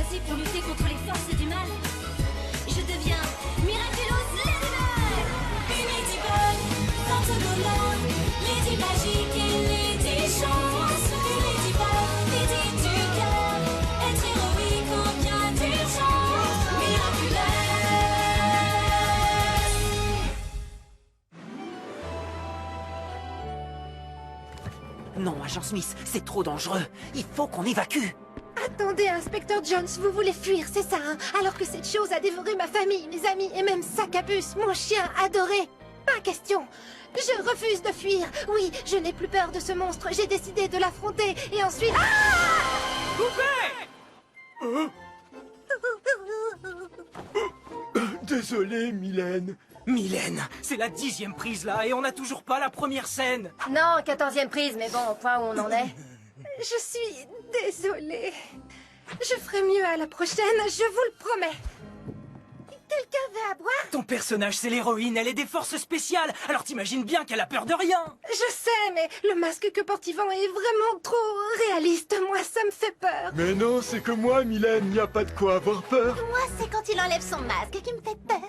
choisi pour lutter contre les forces du mal. Je deviens Miraculous Ladybug. Une Ladybug, Pantogolone, Lady magique et Lady chance. Une Ladybug, Lady du cœur, être héroïque en cas d'urgence. Miraculous. Non, agent Smith, c'est trop dangereux. Il faut qu'on évacue. Attendez, inspecteur Jones, vous voulez fuir, c'est ça, hein? Alors que cette chose a dévoré ma famille, mes amis et même Saccabus, mon chien adoré. Pas question. Je refuse de fuir. Oui, je n'ai plus peur de ce monstre. J'ai décidé de l'affronter et ensuite... Désolé, Mylène. Mylène, c'est la 10e prise là et on n'a toujours pas la première scène. Non, 14e prise, mais bon, au point où on en est. Je suis désolée. Je ferai mieux à la prochaine, je vous le promets. Quelqu'un veut à boire? Ton personnage, c'est l'héroïne, elle est des forces spéciales, alors t'imagines bien qu'elle a peur de rien. Je sais, mais le masque que porte Yvan est vraiment trop réaliste. Moi, ça me fait peur. Mais non, c'est que moi, Mylène, y a pas de quoi avoir peur. Moi, c'est quand il enlève son masque qui me fait peur.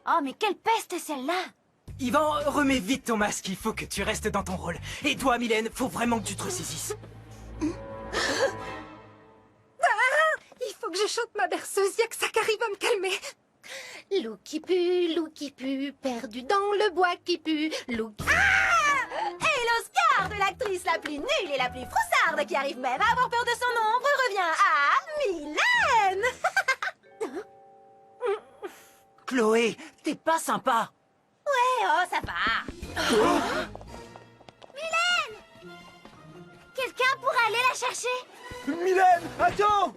Oh, mais quelle peste celle-là! Yvan, remets vite ton masque, il faut que tu restes dans ton rôle. Et toi, Mylène, faut vraiment que tu te ressaisisses. Il faut que je chante ma berceuse, y'a que ça qui arrive à me calmer. Loup qui pue, perdu dans le bois qui pue, loup qui... Et l'Oscar de l'actrice la plus nulle et la plus froussarde qui arrive même à avoir peur de son ombre revient à Mylène. Chloé, t'es pas sympa. Ouais, oh, ça va. Mylène! Quelqu'un pourrait aller la chercher? Mylène, attends!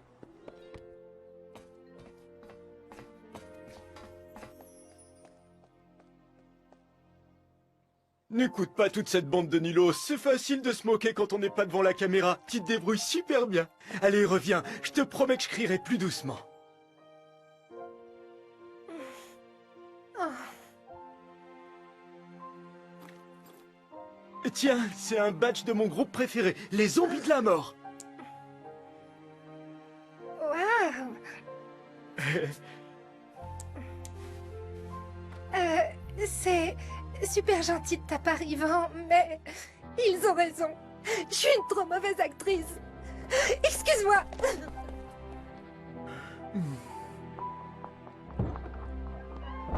N'écoute pas toute cette bande de Nilos, c'est facile de se moquer quand on n'est pas devant la caméra. Tu te débrouilles super bien. Allez, reviens, je te promets que je crierai plus doucement. Tiens, c'est un badge de mon groupe préféré, les zombies de la mort. Waouh. C'est super gentil de ta part, Yvan, mais ils ont raison. Je suis une trop mauvaise actrice. Excuse-moi.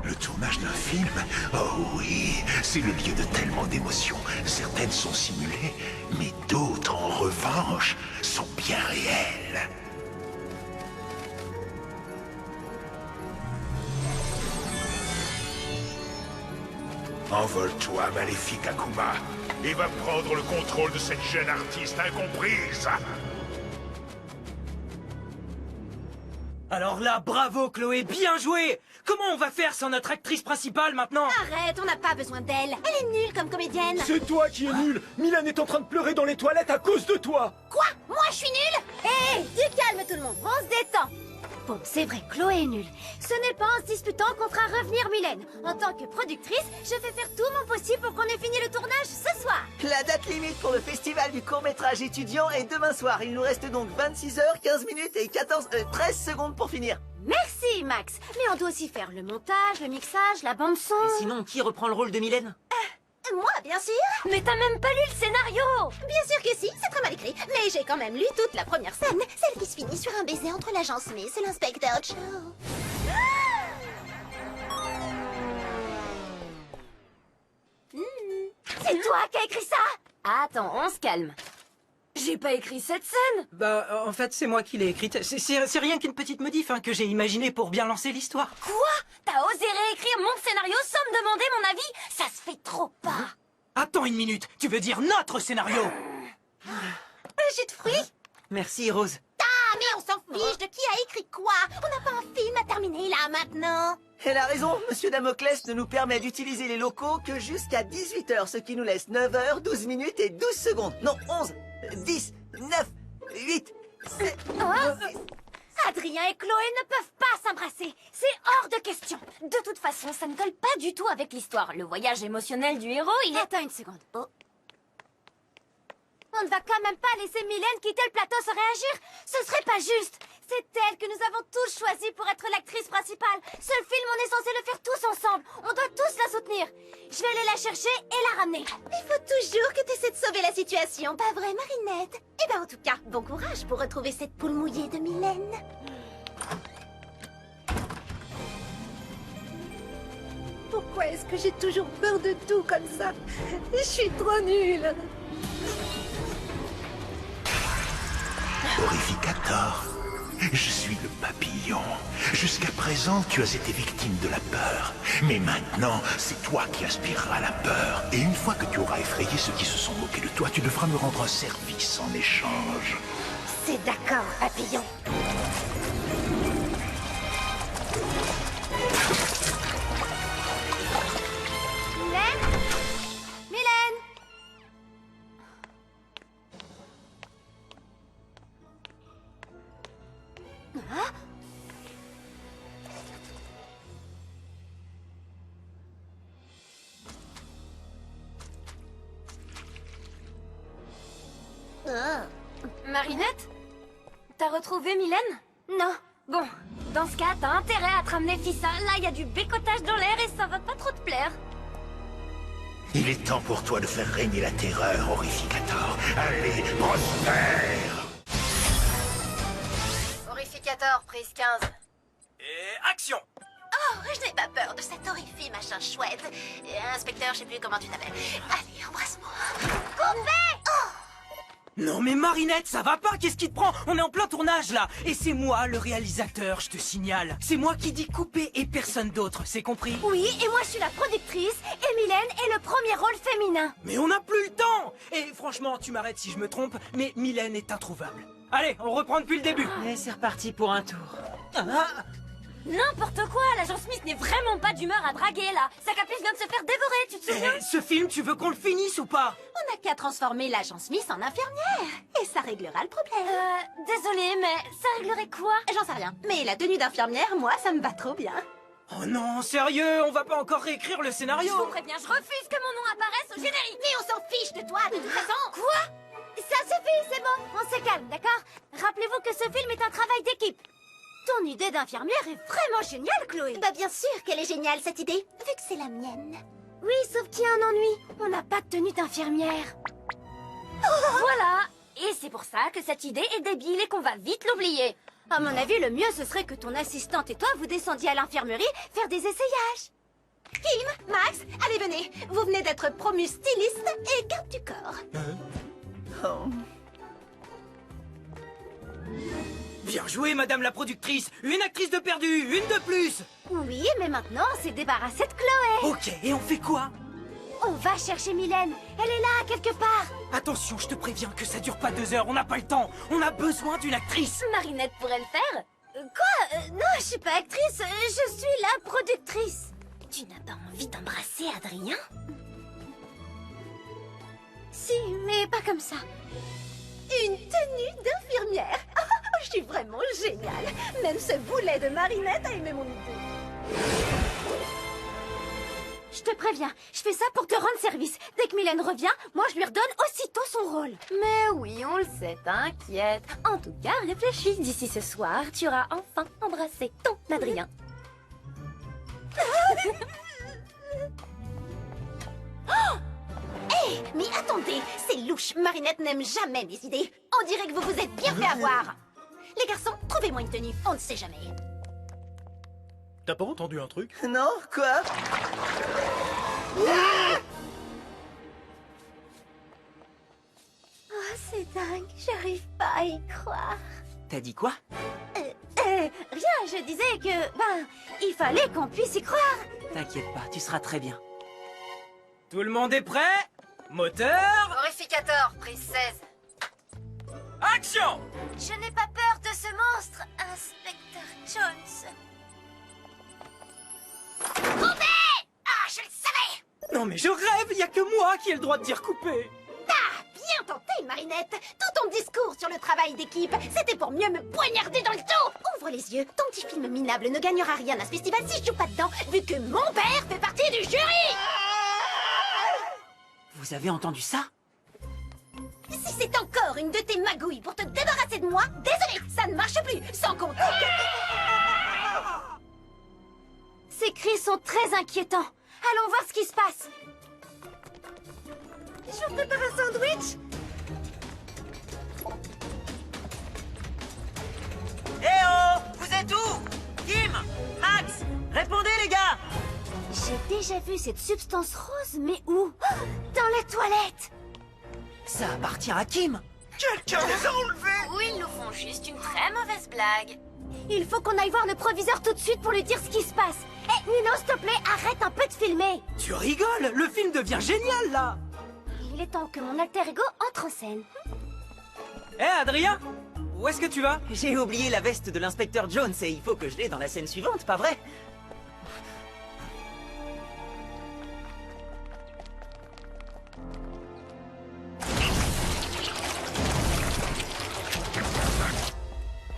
Le tournage d'un film? Oh oui, c'est le lieu de tellement d'émotions. Certaines sont simulées, mais d'autres, en revanche, sont bien réelles. Envole-toi, maléfique Akuma, et va prendre le contrôle de cette jeune artiste incomprise. Alors là, bravo Chloé, bien joué. Comment on va faire sans notre actrice principale maintenant? Arrête, on n'a pas besoin d'elle. Elle est nulle comme comédienne. C'est toi qui es nul. Mylène est en train de pleurer dans les toilettes à cause de toi. Quoi? Moi, je suis nulle? Hé, du calme tout le monde, on se détend. Bon, c'est vrai, Chloé est nulle. Ce n'est pas en se disputant qu'on fera revenir Mylène. En tant que productrice, je vais faire tout mon possible pour qu'on ait fini le tournage ce soir. La date limite pour le festival du court-métrage étudiant est demain soir. Il nous reste donc 26 heures, 15 minutes et 13 secondes pour finir. Merci, Max. Mais on doit aussi faire le montage, le mixage, la bande-son. Et sinon, qui reprend le rôle de Mylène? Moi, bien sûr. Mais t'as même pas lu le scénario. Bien sûr que si, c'est très mal écrit. Mais j'ai quand même lu toute la première scène, celle qui se finit sur un baiser entre l'agent Smith et l'inspecteur Joe. C'est toi qui as écrit ça? Attends, on se calme. J'ai pas écrit cette scène. Bah, en fait, c'est moi qui l'ai écrite. C'est rien qu'une petite modif hein, que j'ai imaginée pour bien lancer l'histoire. Quoi? T'as osé réécrire mon scénario sans me demander mon avis? Ça se fait trop pas. Attends une minute, tu veux dire notre scénario? Jus de fruits? Merci, Rose. Ah, mais on s'en fiche de qui a écrit quoi. On n'a pas un film à terminer là maintenant. Elle a raison, Monsieur Damoclès ne nous permet d'utiliser les locaux que jusqu'à 18 heures, ce qui nous laisse 9 heures, 12 minutes et 12 secondes. Non, 11, 10, 9, 8, 7, 6... Adrien et Chloé ne peuvent pas s'embrasser. C'est hors de question. De toute façon, ça ne colle pas du tout avec l'histoire. Le voyage émotionnel du héros, il est... Attends une seconde. Oh. On ne va quand même pas laisser Mylène quitter le plateau sans réagir. Ce serait pas juste. C'est elle que nous avons tous choisie pour être l'actrice principale. Ce film, on est censé le faire tous ensemble. On doit tous la soutenir. Je vais aller la chercher et la ramener. Il faut toujours que tu essaies de sauver la situation, pas vrai, Marinette? Eh ben, en tout cas, bon courage pour retrouver cette poule mouillée de Mylène. Pourquoi est-ce que j'ai toujours peur de tout comme ça? Je suis trop nulle. Horrificator, je suis le papillon. Jusqu'à présent, tu as été victime de la peur. Mais maintenant, c'est toi qui inspireras la peur. Et une fois que tu auras effrayé ceux qui se sont moqués de toi, tu devras me rendre un service en échange. C'est d'accord, papillon. Mylène? Mylène? Hein? Marinette? T'as retrouvé Mylène? Non. Bon, dans ce cas, t'as intérêt à te ramener Fissa. Là, il y a du bécotage dans l'air et ça va pas trop te plaire. Il est temps pour toi de faire régner la terreur, Horrificator. Allez, prospère! Horrificator, prise 15. Et action! Oh, je n'ai pas peur de cet horrifique machin chouette. Inspecteur, je sais plus comment tu t'appelles. Allez, embrasse-moi. Coupé! Non mais Marinette, ça va pas, qu'est-ce qui te prend? On est en plein tournage là. Et c'est moi le réalisateur, je te signale. C'est moi qui dis couper et personne d'autre, c'est compris? Oui, et moi je suis la productrice, et Mylène est le premier rôle féminin. Mais on n'a plus le temps! Et franchement, tu m'arrêtes si je me trompe, mais Mylène est introuvable. Allez, on reprend depuis le début. Et c'est reparti pour un tour. N'importe quoi, l'agent Smith n'est vraiment pas d'humeur à draguer là. Sa capuche vient de se faire dévorer, tu te souviens? Ce film, tu veux qu'on le finisse ou pas? On n'a qu'à transformer l'agent Smith en infirmière. Et ça réglera le problème. Désolée, mais ça réglerait quoi? J'en sais rien. Mais la tenue d'infirmière, moi, ça me va trop bien. Oh non, sérieux, on va pas encore réécrire le scénario? Je vous préviens, je refuse que mon nom apparaisse au générique. Mais on s'en fiche de toi, de toute façon. Quoi? Ça suffit, c'est bon, on se calme, d'accord? Rappelez-vous que ce film est un travail d'équipe. Ton idée d'infirmière est vraiment géniale, Chloé. Bah bien sûr qu'elle est géniale, cette idée, vu que c'est la mienne. Oui, sauf qu'il y a un ennui. On n'a pas de tenue d'infirmière. Voilà. Et c'est pour ça que cette idée est débile et qu'on va vite l'oublier. À mon avis, le mieux, ce serait que ton assistante et toi, vous descendiez à l'infirmerie faire des essayages. Kim, Max, allez venez. Vous venez d'être promu styliste et garde du corps. Oh. Bien joué, madame la productrice. Une actrice de perdu, une de plus. Oui, mais maintenant, on s'est débarrassé de Chloé. Ok, et on fait quoi? On va chercher Mylène. Elle est là, quelque part. Attention, je te préviens que ça dure pas 2 heures, on n'a pas le temps. On a besoin d'une actrice. Marinette pourrait le faire. Quoi? Non, je suis pas actrice, je suis la productrice. Tu n'as pas envie d'embrasser Adrien? Si, mais pas comme ça. Une tenue d'infirmière. Je suis vraiment géniale. Même ce boulet de Marinette a aimé mon idée. Je te préviens, je fais ça pour te rendre service. Dès que Mylène revient, moi je lui redonne aussitôt son rôle. Mais oui, on le sait, t'inquiète. En tout cas, réfléchis. D'ici ce soir, tu auras enfin embrassé ton Adrien. Hé, mais attendez, c'est louche. Marinette n'aime jamais mes idées. On dirait que vous vous êtes bien fait avoir. Les garçons, trouvez-moi une tenue, on ne sait jamais. T'as pas entendu un truc? Non, quoi? Oh, c'est dingue, j'arrive pas à y croire. T'as dit quoi? Rien, je disais que, il fallait qu'on puisse y croire. T'inquiète pas, tu seras très bien. Tout le monde est prêt? Moteur, Horrificator, prise 16. action! Je n'ai pas peur de ce monstre, Inspecteur Jones. Ah, je le savais! Non mais je rêve, y a que moi qui ai le droit de dire couper. Ah, bien tenté, Marinette. Tout ton discours sur le travail d'équipe, c'était pour mieux me poignarder dans le dos. Ouvre les yeux, ton petit film minable ne gagnera rien à ce festival si je joue pas dedans, vu que mon père fait partie du jury. Vous avez entendu ça? Si C'est encore une de tes magouilles pour te débarrasser de moi. Désolé, ça ne marche plus. Sans compter que... Ces cris sont très inquiétants. Allons voir ce qui se passe. Je prépare un sandwich. Eh oh! Vous êtes où? Kim? Max? Répondez, les gars! J'ai déjà vu cette substance rose, mais où? Dans les toilettes. Ça appartient à Kim. Quelqu'un les a enlevés! Ou ils nous font juste une très mauvaise blague. Il faut qu'on aille voir le proviseur tout de suite pour lui dire ce qui se passe. Hé, Nino, s'il te plaît, arrête un peu de filmer. Tu rigoles, le film devient génial là. Il est temps que mon alter ego entre en scène. Hé Adrien, où est-ce que tu vas? J'ai oublié la veste de l'inspecteur Jones et il faut que je l'ai dans la scène suivante, pas vrai?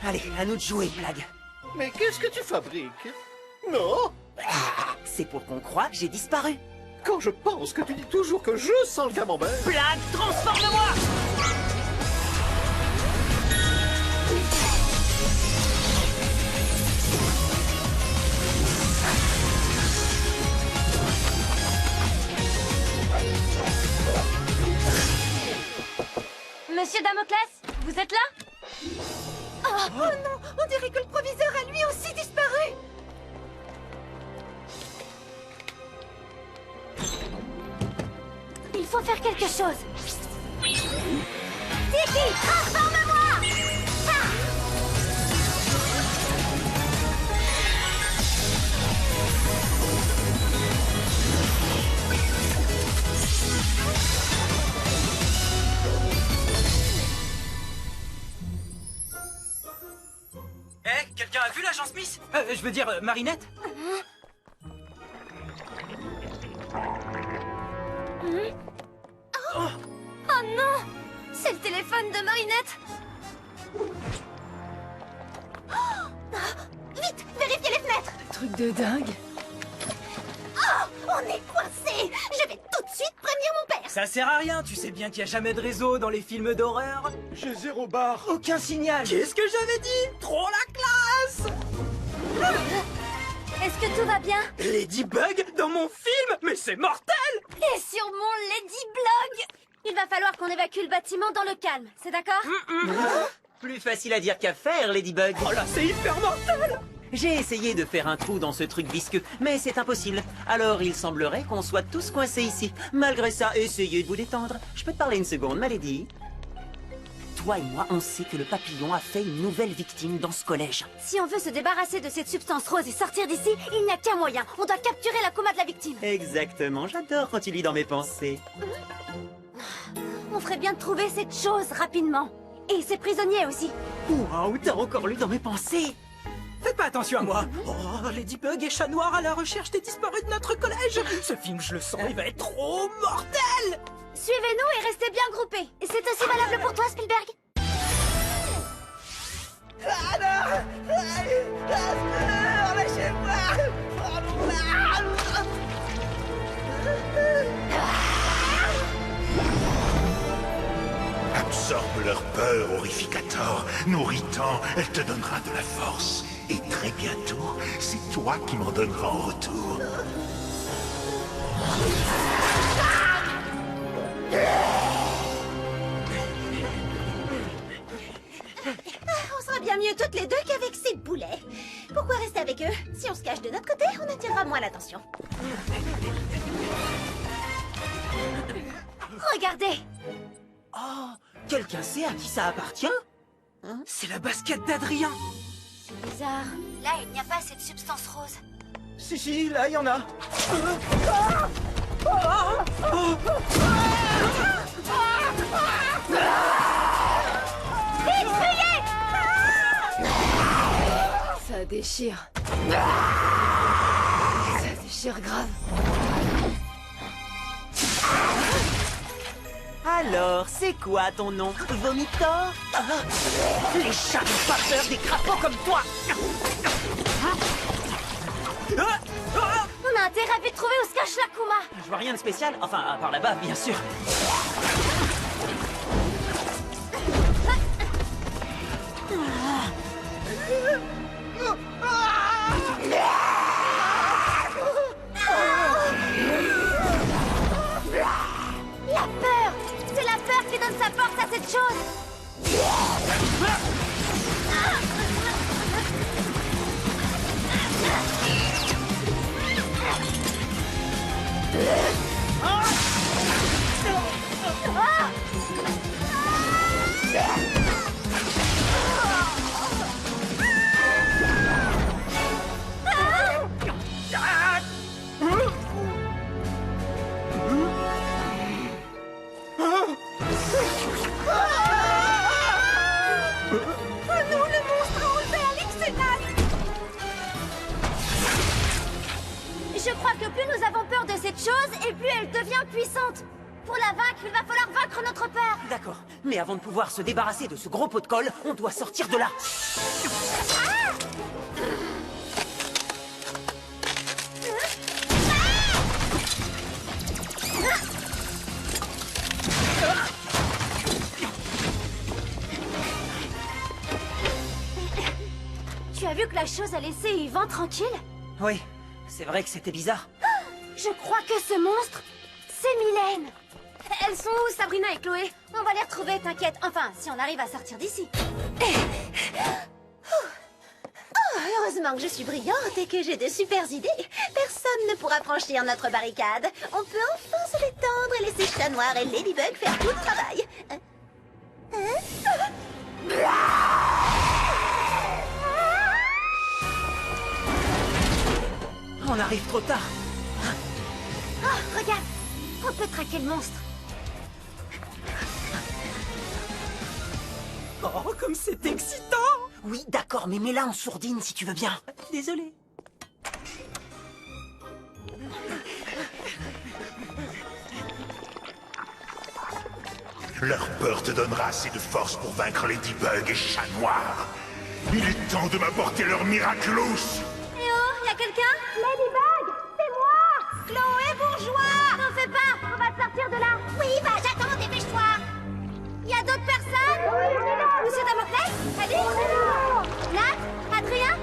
Allez, à nous de jouer, Blague. Mais qu'est-ce que tu fabriques? Non? C'est pour qu'on croie que j'ai disparu. Quand je pense que tu dis toujours que je sens le camembert. Blague, transforme-moi! Monsieur Damoclès, vous êtes là? Oh non, on dirait que le proviseur a lui aussi disparu. Il faut faire quelque chose. Tiki, transforme-moi! Ah! Hé, quelqu'un a vu l'agent Smith? Je veux dire, Marinette? Oh non! C'est le téléphone de Marinette! Oh! Vite! Vérifiez les fenêtres! Truc de dingue. Oh! On est coincé! Je vais tout de suite prévenir mon père! Ça sert à rien, tu sais bien qu'il n'y a jamais de réseau dans les films d'horreur. J'ai 0 bar. Aucun signal. Qu'est-ce que j'avais dit? Trop la classe! Est-ce que tout va bien? Ladybug dans mon film? Mais c'est mortel! Et sur mon Ladyblog! Il va falloir qu'on évacue le bâtiment dans le calme, c'est d'accord? Plus facile à dire qu'à faire, Ladybug. Oh là, c'est hyper mortel! J'ai essayé de faire un trou dans ce truc visqueux, mais c'est impossible. Alors il semblerait qu'on soit tous coincés ici. Malgré ça, essayez de vous détendre. Je peux te parler une seconde, ma lady? Toi et moi, on sait que le papillon a fait une nouvelle victime dans ce collège. Si on veut se débarrasser de cette substance rose et sortir d'ici, il n'y a qu'un moyen. On doit capturer la coma de la victime. Exactement, j'adore quand tu lis dans mes pensées. On ferait bien de trouver cette chose rapidement. Et ces prisonniers aussi. Waouh, t'as encore lu dans mes pensées. Faites pas attention à moi. Oh, Ladybug et Chat Noir à la recherche des disparus de notre collège. Ce film, je le sens, il va être trop mortel. Suivez-nous et restez bien groupés. Et c'est aussi valable pour toi, Spielberg. Absorbe leur peur, Horrificator. Nourritant, elle te donnera de la force. Et très bientôt, c'est toi qui m'en donneras en retour. On sera bien mieux toutes les deux qu'avec ces boulets. Pourquoi rester avec eux? Si on se cache de notre côté, on attirera moins l'attention. Regardez. Oh, quelqu'un sait à qui ça appartient? C'est la basket d'Adrien. C'est bizarre. Là, il n'y a pas cette substance rose. Si, là, il y en a. Ça déchire. Ça déchire grave. Alors, c'est quoi ton nom? Vomitor? Les chats n'ont pas peur des crapauds comme toi! On a intérêt à vite trouver où se cache la Kuma. Je vois rien de spécial, enfin, par là-bas, bien sûr. La peur! C'est la peur qui donne sa force à cette chose! Je crois que plus nous avons peur de cette chose, et plus elle devient puissante. Pour la vaincre, il va falloir vaincre notre peur. D'accord, mais avant de pouvoir se débarrasser de ce gros pot de colle, on doit sortir de là. Tu as vu que la chose a laissé Yvan tranquille? Oui, c'est vrai que c'était bizarre. Je crois que ce monstre, c'est Mylène. Elles sont où, Sabrina et Chloé? On va les retrouver, t'inquiète. Enfin, si on arrive à sortir d'ici. Oh, heureusement que je suis brillante et que j'ai de super idées. Personne ne pourra franchir notre barricade. On peut enfin se détendre et laisser Chat Noir et Ladybug faire tout le travail. On arrive trop tard. Oh, regarde, on peut traquer le monstre. Oh, comme c'est excitant! Oui, d'accord, mais mets-la en sourdine si tu veux bien. Désolé. Leur peur te donnera assez de force pour vaincre Ladybug et Chat Noir. Il est temps de m'apporter leur Miraculous. Eh oh, y'a quelqu'un? Ladybug, c'est moi! Chloé Bourgeois! N'en fais pas, on va sortir de là. Oui, bah j'attends, dépêche-toi. Y'a d'autres personnes? Monsieur Damoclès? Alice? Nat? Adrien?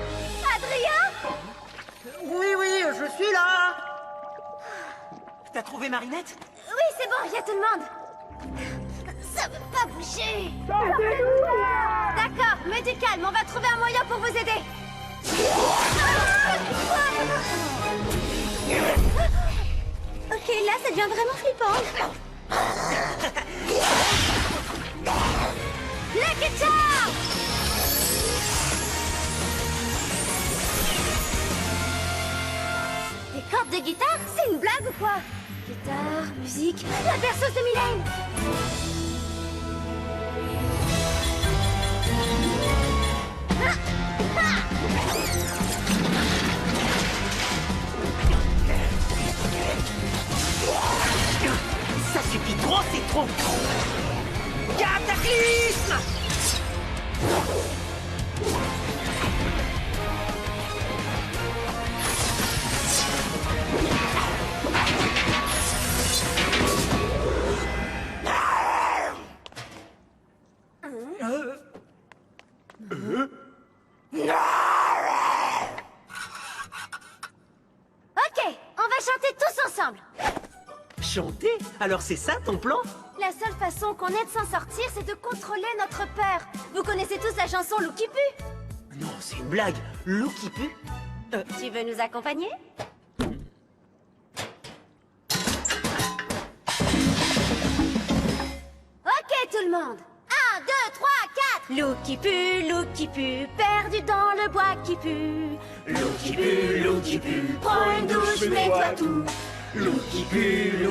Adrien? Oui, je suis là! T'as trouvé Marinette? Oui, c'est bon, y'a tout le monde. Ça veut pas bouger. D'accord, mais du calme, on va trouver un moyen pour vous aider. Ok, là, ça devient vraiment flippant. Lucky Charm! Des cordes de guitare? C'est une blague ou quoi? Guitare, musique, la berceuse de Mylène! Ça suffit trop, c'est trop. Cataclysme! Ok, on va chanter tous ensemble. Chanter? Alors c'est ça ton plan? La seule façon qu'on ait de s'en sortir, c'est de contrôler notre peur. Vous connaissez tous la chanson Loup qui pue? Non, c'est une blague. Loup qui pue? Tu veux nous accompagner? Ok tout le monde. 1, 2, 3, 4. Loup qui pue, perdu dans le bois qui pue. Loup qui pue, prends une douche, nettoie tout. Loup qui pue,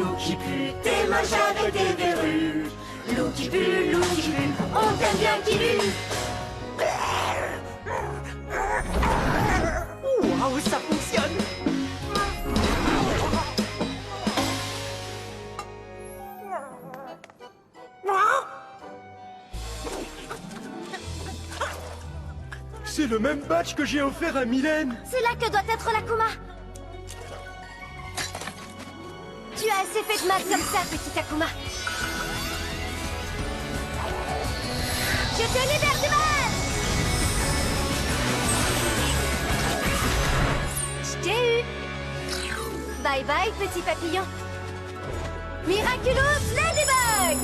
t'es moche avec tes verrues. Loup qui pue, on t'aime bien qui pue. Waouh, ça fonctionne! C'est le même badge que j'ai offert à Mylène. C'est là que doit être l'Akuma. Tu as assez fait de mal comme ça, petit Akuma. Je te libère du mal. J'ai eu. Bye bye, petit papillon. Miraculous Ladybug!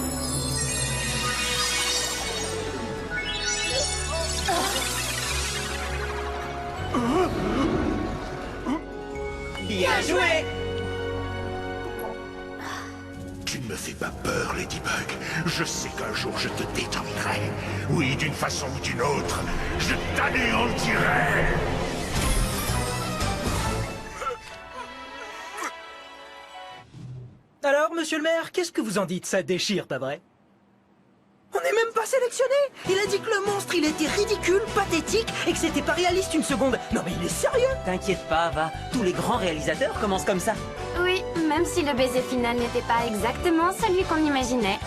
Bien joué! Tu ne me fais pas peur, Ladybug. Je sais qu'un jour je te détruirai. Oui, d'une façon ou d'une autre, je t'anéantirai. Alors, monsieur le maire, qu'est-ce que vous en dites? Ça déchire, pas vrai? On n'est même pas sélectionné! Il a dit que le monstre, il était ridicule, pathétique, et que c'était pas réaliste une seconde. Non mais il est sérieux! T'inquiète pas, va. Tous les grands réalisateurs commencent comme ça. Oui, même si le baiser final n'était pas exactement celui qu'on imaginait.